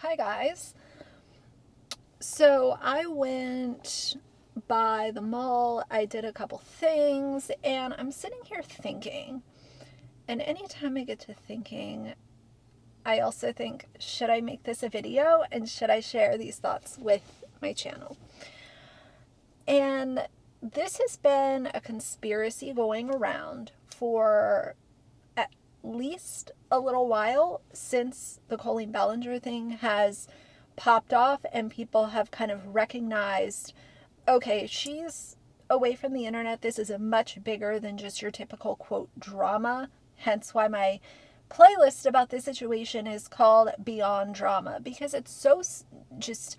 Hi guys. So I went by the mall, I did a couple things, and I'm sitting here thinking. And anytime I get to thinking, I also think, should I make this a video and should I share these thoughts with my channel? And this has been a conspiracy going around for at least a little while since the Colleen Ballinger thing has popped off and people have kind of recognized, okay, she's away from the internet. This is a much bigger than just your typical quote drama. Hence why my playlist about this situation is called Beyond Drama, because it's so just,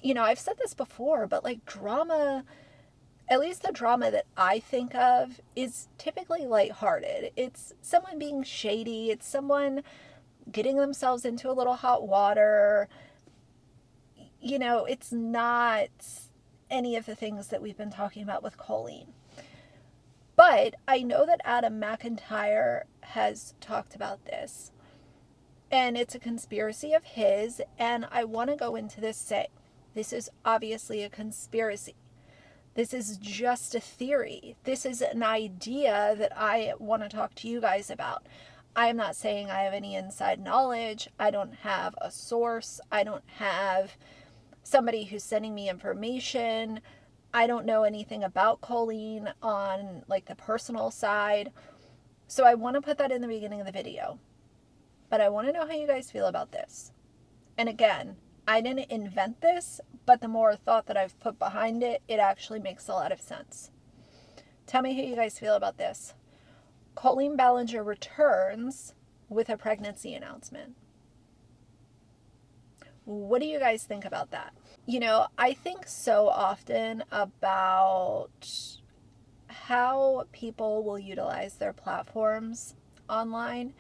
I've said this before, but like drama, at least the drama that I think of, is typically lighthearted. It's someone being shady, it's someone getting themselves into a little hot water. It's not any of the things that we've been talking about with Colleen. But I know that Adam McIntyre has talked about this, and it's a conspiracy of his, and I want to go into this saying, this is obviously a conspiracy. This is just a theory. This is an idea that I want to talk to you guys about. I am not saying I have any inside knowledge. I don't have a source. I don't have somebody who's sending me information. I don't know anything about Colleen on like the personal side. So I want to put that in the beginning of the video. But I want to know how you guys feel about this. And again, I didn't invent this, but the more thought that I've put behind it, it actually makes a lot of sense. Tell me how you guys feel about this. Colleen Ballinger returns with a pregnancy announcement. What do you guys think about that? I think so often about how people will utilize their platforms online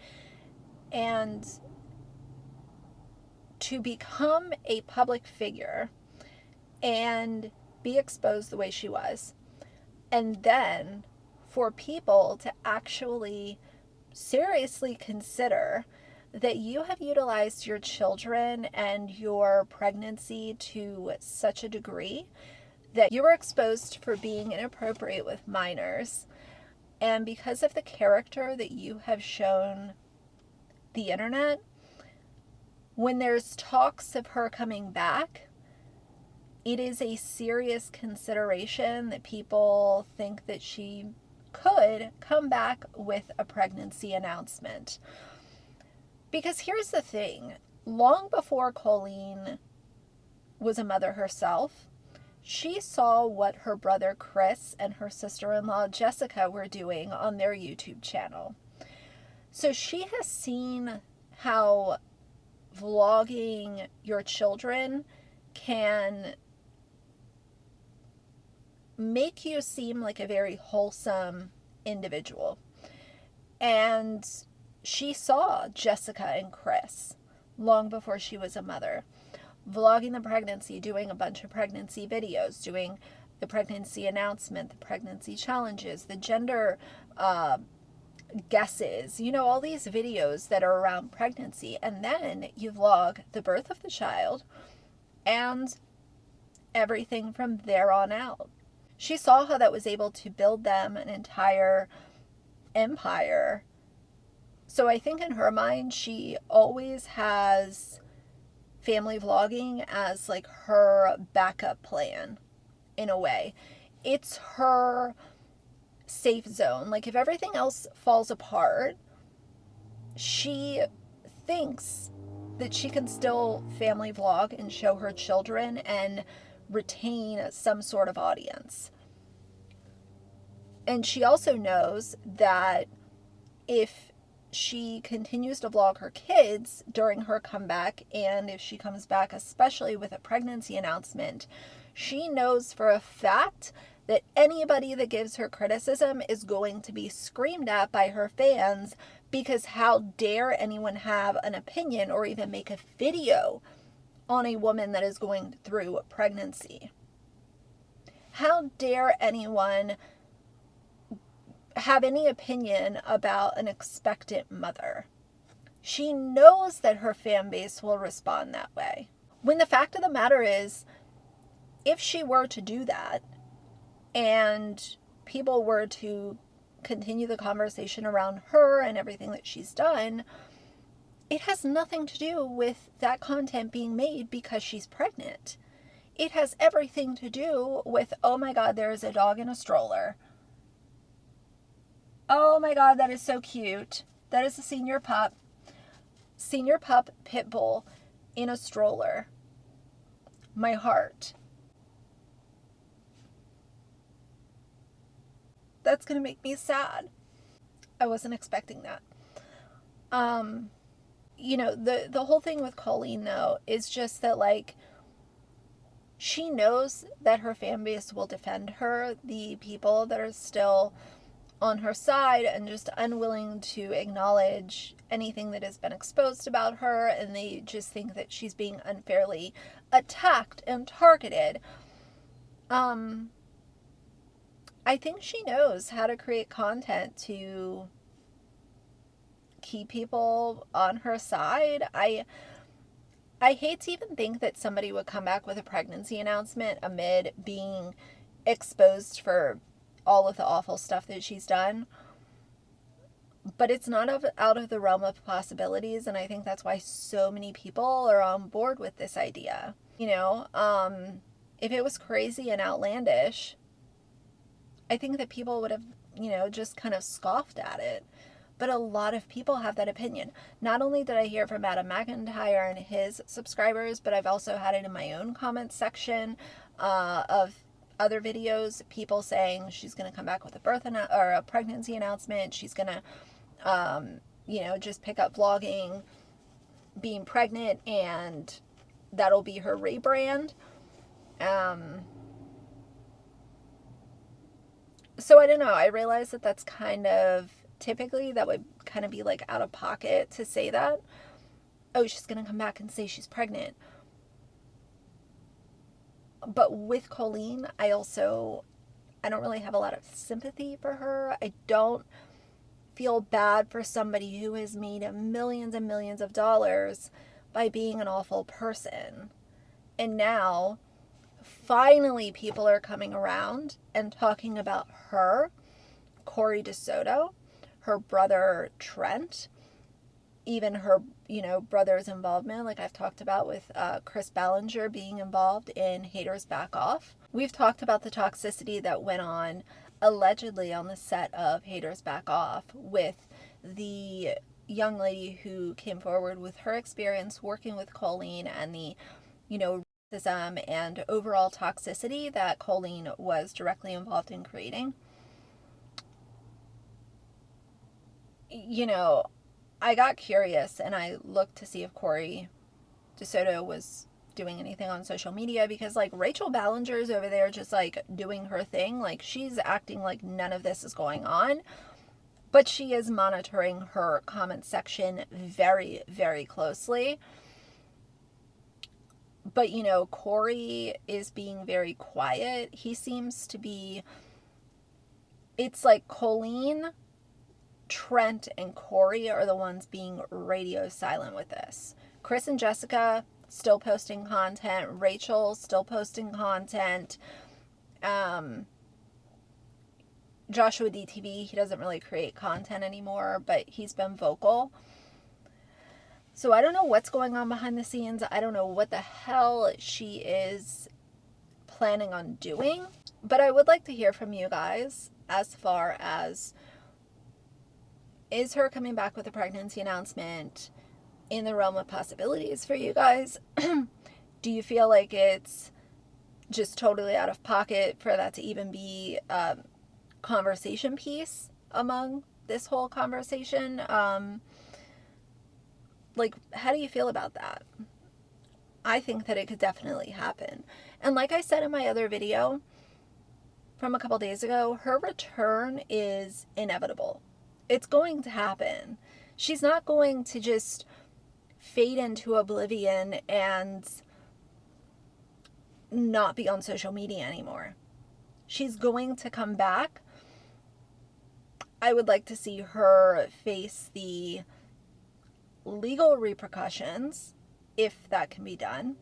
and to become a public figure and be exposed the way she was. And then for people to actually seriously consider that you have utilized your children and your pregnancy to such a degree that you were exposed for being inappropriate with minors. And because of the character that you have shown the internet, when there's talks of her coming back, it is a serious consideration that people think that she could come back with a pregnancy announcement. Because here's the thing, long before Colleen was a mother herself, she saw what her brother Chris and her sister-in-law Jessica were doing on their YouTube channel. So she has seen how vlogging your children can make you seem like a very wholesome individual. And she saw Jessica and Chris long before she was a mother, vlogging the pregnancy, doing a bunch of pregnancy videos, doing the pregnancy announcement, the pregnancy challenges, the gender guesses, all these videos that are around pregnancy. And then you vlog the birth of the child and everything from there on out. She saw how that was able to build them an entire empire. So I think in her mind, she always has family vlogging as like her backup plan in a way. It's her safe zone. Like if everything else falls apart, she thinks that she can still family vlog and show her children and retain some sort of audience. And she also knows that if she continues to vlog her kids during her comeback, and if she comes back especially with a pregnancy announcement, she knows for a fact that anybody that gives her criticism is going to be screamed at by her fans, because how dare anyone have an opinion or even make a video on a woman that is going through pregnancy? How dare anyone have any opinion about an expectant mother? She knows that her fan base will respond that way. When the fact of the matter is, if she were to do that and people were to continue the conversation around her and everything that she's done, it has nothing to do with that content being made because she's pregnant. It has everything to do with, oh my God, there is a dog in a stroller. Oh my God, that is so cute. That is a senior pup pit bull in a stroller. My heart. That's going to make me sad. I wasn't expecting that. The whole thing with Colleen, though, is just that, like, she knows that her fan base will defend her. The people that are still on her side and just unwilling to acknowledge anything that has been exposed about her, and they just think that she's being unfairly attacked and targeted. I think she knows how to create content to keep people on her side. I hate to even think that somebody would come back with a pregnancy announcement amid being exposed for all of the awful stuff that she's done. But it's not out of the realm of possibilities, and I think that's why so many people are on board with this idea. If it was crazy and outlandish, I think that people would have, just kind of scoffed at it. But a lot of people have that opinion. Not only did I hear from Adam McIntyre and his subscribers, but I've also had it in my own comments section of other videos. People saying she's going to come back with a pregnancy announcement. She's going to, just pick up vlogging, being pregnant, and that'll be her rebrand. So I don't know. I realize that that's kind of, typically that would kind of be like out of pocket to say that. Oh, she's going to come back and say she's pregnant. But with Colleen, I don't really have a lot of sympathy for her. I don't feel bad for somebody who has made millions and millions of dollars by being an awful person. And now, finally, people are coming around and talking about her, Corey DeSoto, her brother Trent, even her, brother's involvement, like I've talked about with Chris Ballinger being involved in Haters Back Off. We've talked about the toxicity that went on allegedly on the set of Haters Back Off with the young lady who came forward with her experience working with Colleen and the, racism and overall toxicity that Colleen was directly involved in creating. I got curious and I looked to see if Corey DeSoto was doing anything on social media, because like Rachel Ballinger's over there just like doing her thing. Like she's acting like none of this is going on, but she is monitoring her comment section very, very closely. But Corey is being very quiet. He seems to be, it's like Colleen, Trent, and Corey are the ones being radio silent with this. Chris and Jessica still posting content. Rachel still posting content. Joshua DTV, he doesn't really create content anymore, but he's been vocal. So I don't know what's going on behind the scenes. I don't know what the hell she is planning on doing. But I would like to hear from you guys as far as, is her coming back with a pregnancy announcement in the realm of possibilities for you guys? Do you feel like it's just totally out of pocket for that to even be a conversation piece among this whole conversation? Like, how do you feel about that? I think that it could definitely happen. And like I said in my other video from a couple days ago, her return is inevitable. It's going to happen. She's not going to just fade into oblivion and not be on social media anymore. She's going to come back. I would like to see her face the legal repercussions if that can be done,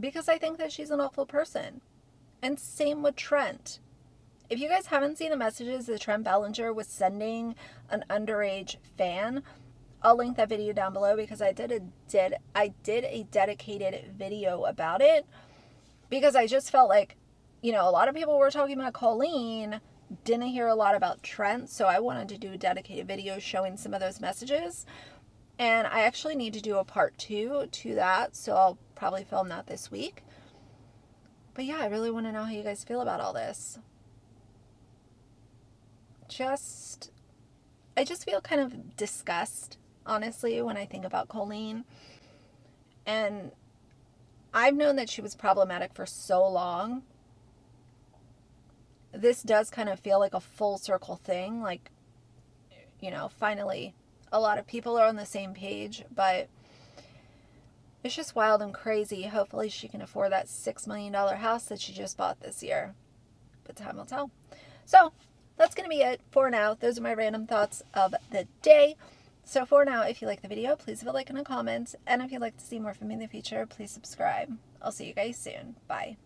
because I think that she's an awful person. And same with Trent. If you guys haven't seen the messages that Trent Ballinger was sending an underage fan, I'll link that video down below, because I did a dedicated video about it, because I just felt like, you know, a lot of people were talking about Colleen, didn't hear a lot about Trent, so I wanted to do a dedicated video showing some of those messages. And I actually need to do a part 2 to that, so I'll probably film that this week. But yeah, I really want to know how you guys feel about all this. I just feel kind of disgust, honestly, when I think about Colleen. And I've known that she was problematic for so long. This does kind of feel like a full circle thing. Like, you know, finally, a lot of people are on the same page, but it's just wild and crazy. Hopefully she can afford that $6 million house that she just bought this year. But time will tell. So that's going to be it for now. Those are my random thoughts of the day. So for now, if you like the video, please leave a like and a comment. And if you'd like to see more from me in the future, please subscribe. I'll see you guys soon. Bye.